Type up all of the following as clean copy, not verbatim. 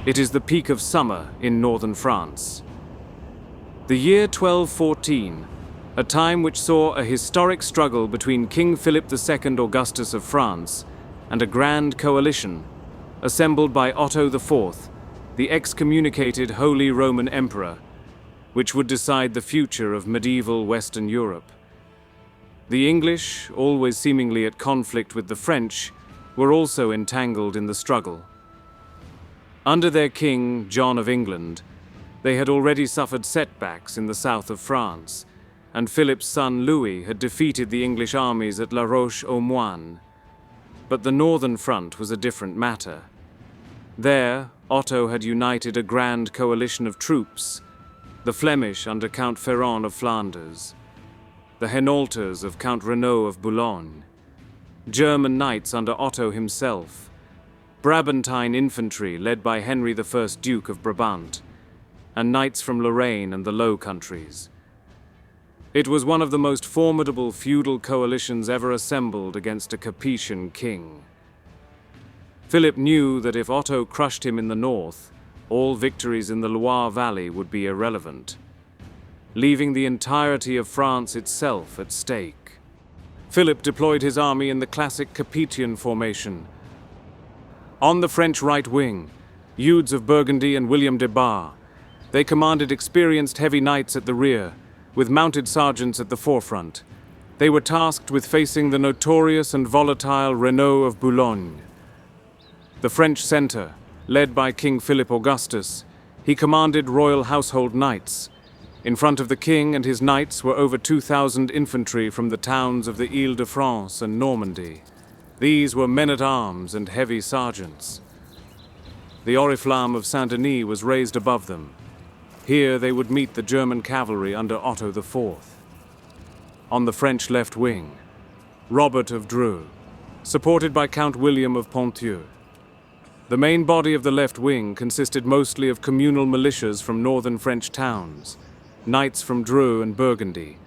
It is the peak of summer in northern France. The year 1214, a time which saw a historic struggle between King Philip II Augustus of France and a grand coalition assembled by Otto IV, the excommunicated Holy Roman Emperor, which would decide the future of medieval Western Europe. The English, always seemingly at conflict with the French, were also entangled in the struggle. Under their king, John of England, they had already suffered setbacks in the south of France, and Philip's son Louis had defeated the English armies at La Roche-aux-Moines. But the northern front was a different matter. There, Otto had united a grand coalition of troops, the Flemish under Count Ferrand of Flanders, the Hainaulters of Count Renaud of Boulogne, German knights under Otto himself, Brabantine infantry led by Henry I, Duke of Brabant, and knights from Lorraine and the Low Countries. It was one of the most formidable feudal coalitions ever assembled against a Capetian king. Philip knew that if Otto crushed him in the north, all victories in the Loire Valley would be irrelevant, leaving the entirety of France itself at stake. Philip deployed his army in the classic Capetian formation. On the French right wing, Eudes of Burgundy and William de Bar, they commanded experienced heavy knights at the rear, with mounted sergeants at the forefront. They were tasked with facing the notorious and volatile Renaud of Boulogne. The French center, led by King Philip Augustus, he commanded royal household knights. In front of the king and his knights were over 2,000 infantry from the towns of the Île-de-France and Normandy. These were men-at-arms and heavy sergeants. The oriflamme of Saint-Denis was raised above them. Here they would meet the German cavalry under Otto IV. On the French left wing, Robert of Dreux, supported by Count William of Ponthieu. The main body of the left wing consisted mostly of communal militias from northern French towns, knights from Dreux and Burgundy,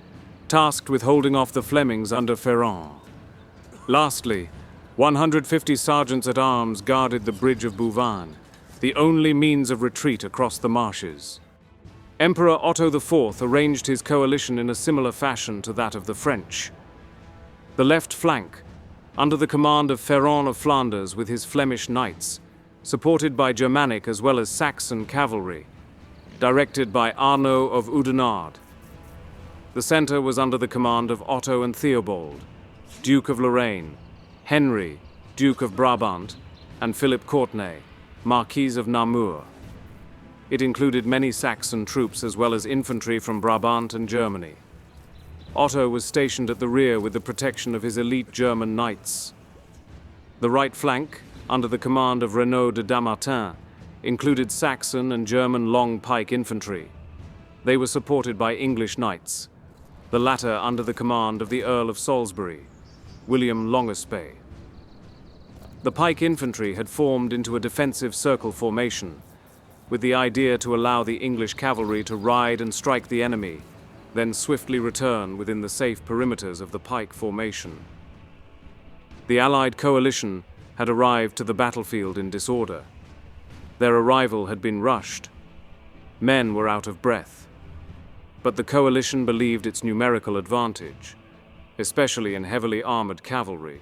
tasked with holding off the Flemings under Ferrand. Lastly, 150 sergeants-at-arms guarded the bridge of Bouvines, the only means of retreat across the marshes. Emperor Otto IV arranged his coalition in a similar fashion to that of the French. The left flank, under the command of Ferrand of Flanders with his Flemish knights, supported by Germanic as well as Saxon cavalry, directed by Arnaud of Oudenarde. The center was under the command of Otto and Theobald, Duke of Lorraine, Henry, Duke of Brabant, and Philip Courtenay, Marquis of Namur. It included many Saxon troops as well as infantry from Brabant and Germany. Otto was stationed at the rear with the protection of his elite German knights. The right flank, under the command of Renaud de Damartin, included Saxon and German long pike infantry. They were supported by English knights, the latter under the command of the Earl of Salisbury, William Longespay. The pike infantry had formed into a defensive circle formation, with the idea to allow the English cavalry to ride and strike the enemy, then swiftly return within the safe perimeters of the pike formation. The Allied coalition had arrived to the battlefield in disorder. Their arrival had been rushed. Men were out of breath. But the coalition believed its numerical advantage, especially in heavily armored cavalry,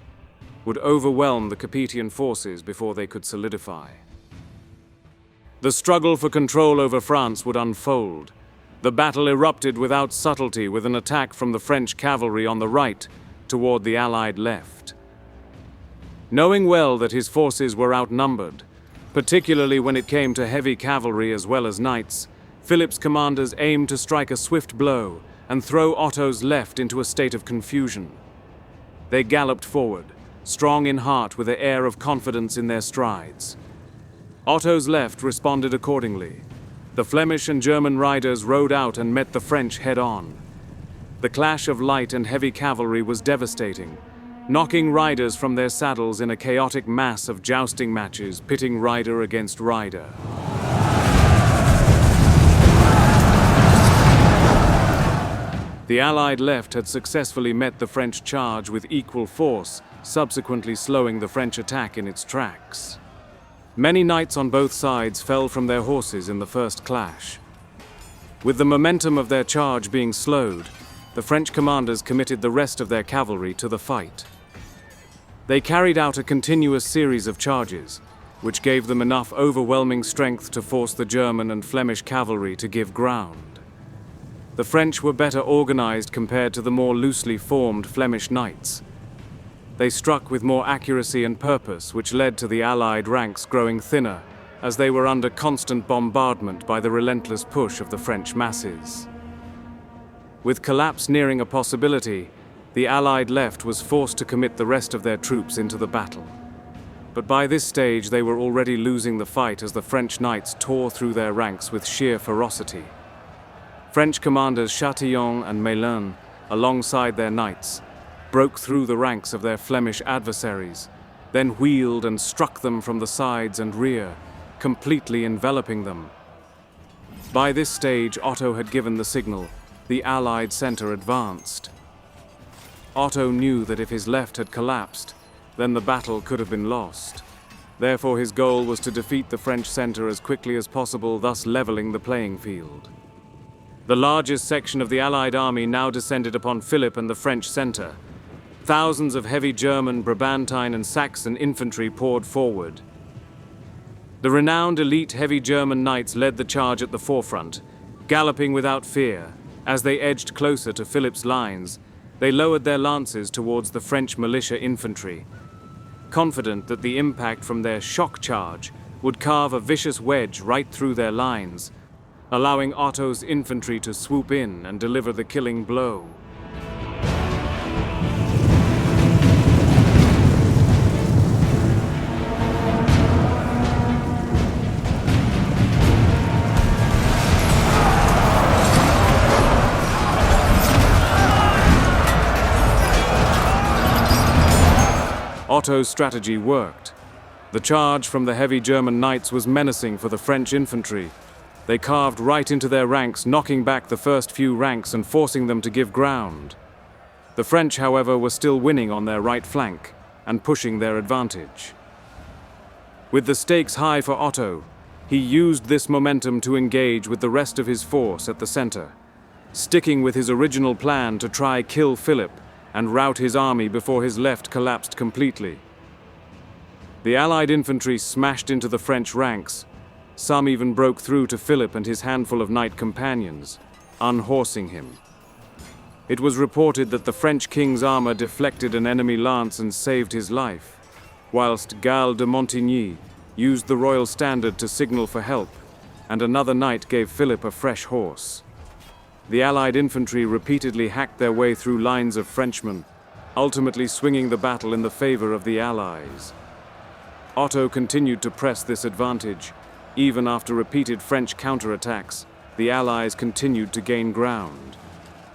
would overwhelm the Capetian forces before they could solidify. The struggle for control over France would unfold. The battle erupted without subtlety with an attack from the French cavalry on the right toward the Allied left. Knowing well that his forces were outnumbered, particularly when it came to heavy cavalry as well as knights, Philip's commanders aimed to strike a swift blow and throw Otto's left into a state of confusion. They galloped forward, strong in heart with an air of confidence in their strides. Otto's left responded accordingly. The Flemish and German riders rode out and met the French head-on. The clash of light and heavy cavalry was devastating, knocking riders from their saddles in a chaotic mass of jousting matches, pitting rider against rider. The Allied left had successfully met the French charge with equal force, subsequently slowing the French attack in its tracks. Many knights on both sides fell from their horses in the first clash. With the momentum of their charge being slowed, the French commanders committed the rest of their cavalry to the fight. They carried out a continuous series of charges, which gave them enough overwhelming strength to force the German and Flemish cavalry to give ground. The French were better organized compared to the more loosely formed Flemish knights. They struck with more accuracy and purpose, which led to the Allied ranks growing thinner, as they were under constant bombardment by the relentless push of the French masses. With collapse nearing a possibility, the Allied left was forced to commit the rest of their troops into the battle. But by this stage they were already losing the fight as the French knights tore through their ranks with sheer ferocity. French commanders Chatillon and Mélin, alongside their knights, broke through the ranks of their Flemish adversaries, then wheeled and struck them from the sides and rear, completely enveloping them. By this stage, Otto had given the signal. The Allied center advanced. Otto knew that if his left had collapsed, then the battle could have been lost. Therefore, his goal was to defeat the French center as quickly as possible, thus leveling the playing field. The largest section of the Allied army now descended upon Philip and the French center. Thousands of heavy German, Brabantine, and Saxon infantry poured forward. The renowned elite heavy German knights led the charge at the forefront, galloping without fear. As they edged closer to Philip's lines, they lowered their lances towards the French militia infantry, confident that the impact from their shock charge would carve a vicious wedge right through their lines, allowing Otto's infantry to swoop in and deliver the killing blow. Otto's strategy worked. The charge from the heavy German knights was menacing for the French infantry. They carved right into their ranks, knocking back the first few ranks and forcing them to give ground. The French, however, were still winning on their right flank and pushing their advantage. With the stakes high for Otto, he used this momentum to engage with the rest of his force at the center, sticking with his original plan to try kill Philip and rout his army before his left collapsed completely. The Allied infantry smashed into the French ranks. Some even broke through to Philip and his handful of knight companions, unhorsing him. It was reported that the French king's armor deflected an enemy lance and saved his life, whilst Gal de Montigny used the royal standard to signal for help, and another knight gave Philip a fresh horse. The Allied infantry repeatedly hacked their way through lines of Frenchmen, ultimately swinging the battle in the favor of the Allies. Otto continued to press this advantage. Even after repeated French counterattacks, the Allies continued to gain ground.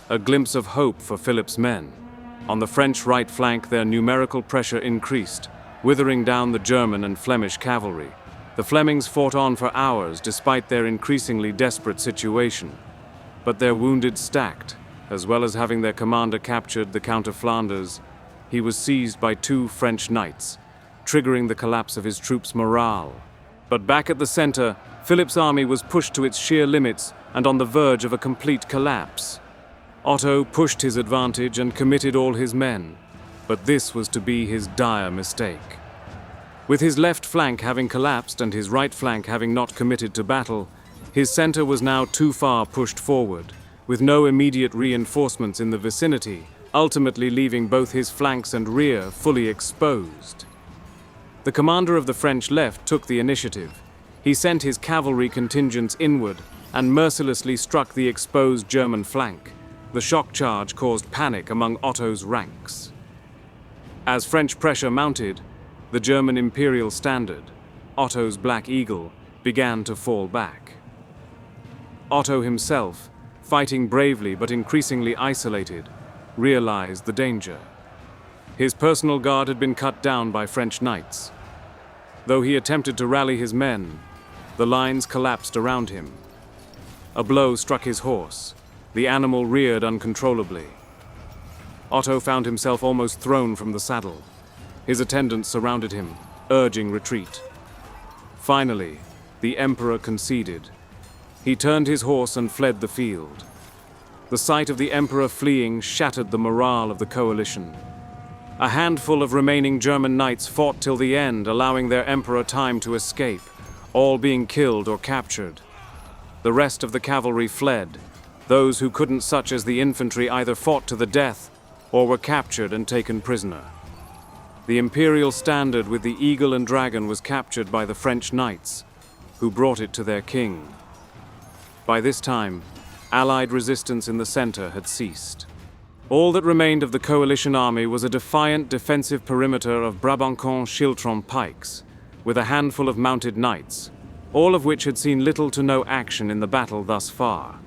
A glimpse of hope for Philip's men. On the French right flank, their numerical pressure increased, withering down the German and Flemish cavalry. The Flemings fought on for hours despite their increasingly desperate situation. But their wounded stacked, as well as having their commander captured, the Count of Flanders. He was seized by 2 French knights, triggering the collapse of his troops' morale. But back at the center, Philip's army was pushed to its sheer limits and on the verge of a complete collapse. Otto pushed his advantage and committed all his men, but this was to be his dire mistake. With his left flank having collapsed and his right flank having not committed to battle, his center was now too far pushed forward, with no immediate reinforcements in the vicinity, ultimately leaving both his flanks and rear fully exposed. The commander of the French left took the initiative. He sent his cavalry contingents inward and mercilessly struck the exposed German flank. The shock charge caused panic among Otto's ranks. As French pressure mounted, the German imperial standard, Otto's Black Eagle, began to fall back. Otto himself, fighting bravely but increasingly isolated, realized the danger. His personal guard had been cut down by French knights. Though he attempted to rally his men, the lines collapsed around him. A blow struck his horse. The animal reared uncontrollably. Otto found himself almost thrown from the saddle. His attendants surrounded him, urging retreat. Finally, the emperor conceded. He turned his horse and fled the field. The sight of the emperor fleeing shattered the morale of the coalition. A handful of remaining German knights fought till the end, allowing their emperor time to escape, all being killed or captured. The rest of the cavalry fled. Those who couldn't, such as the infantry, either fought to the death or were captured and taken prisoner. The imperial standard with the eagle and dragon was captured by the French knights, who brought it to their king. By this time, Allied resistance in the center had ceased. All that remained of the coalition army was a defiant defensive perimeter of Brabançon Schiltron pikes, with a handful of mounted knights, all of which had seen little to no action in the battle thus far.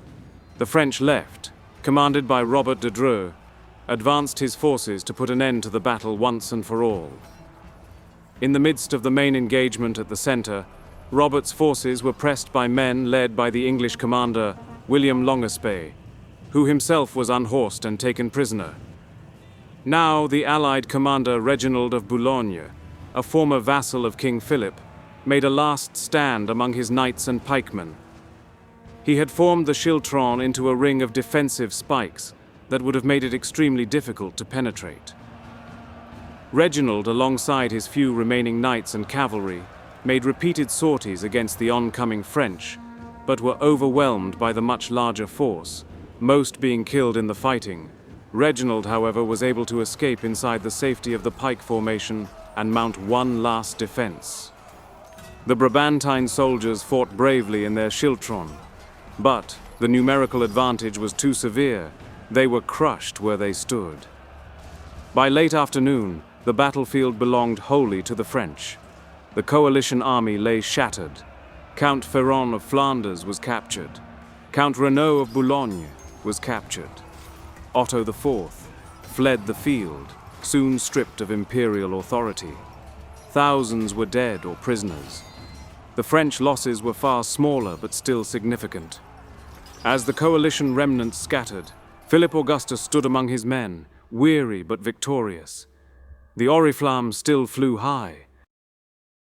The French left, commanded by Robert de Dreux, advanced his forces to put an end to the battle once and for all. In the midst of the main engagement at the center, Robert's forces were pressed by men led by the English commander William Longespay, who himself was unhorsed and taken prisoner. Now the Allied commander Reginald of Boulogne, a former vassal of King Philip, made a last stand among his knights and pikemen. He had formed the Schiltron into a ring of defensive spikes that would have made it extremely difficult to penetrate. Reginald, alongside his few remaining knights and cavalry, made repeated sorties against the oncoming French, but were overwhelmed by the much larger force, most being killed in the fighting. Reginald, however, was able to escape inside the safety of the pike formation and mount one last defense. The Brabantine soldiers fought bravely in their Schiltron, but the numerical advantage was too severe. They were crushed where they stood. By late afternoon, the battlefield belonged wholly to the French. The coalition army lay shattered. Count Ferrand of Flanders was captured. Count Renaud of Boulogne was captured. Otto IV fled the field, soon stripped of imperial authority. Thousands were dead or prisoners. The French losses were far smaller but still significant. As the coalition remnants scattered, Philip Augustus stood among his men, weary but victorious. The oriflamme still flew high,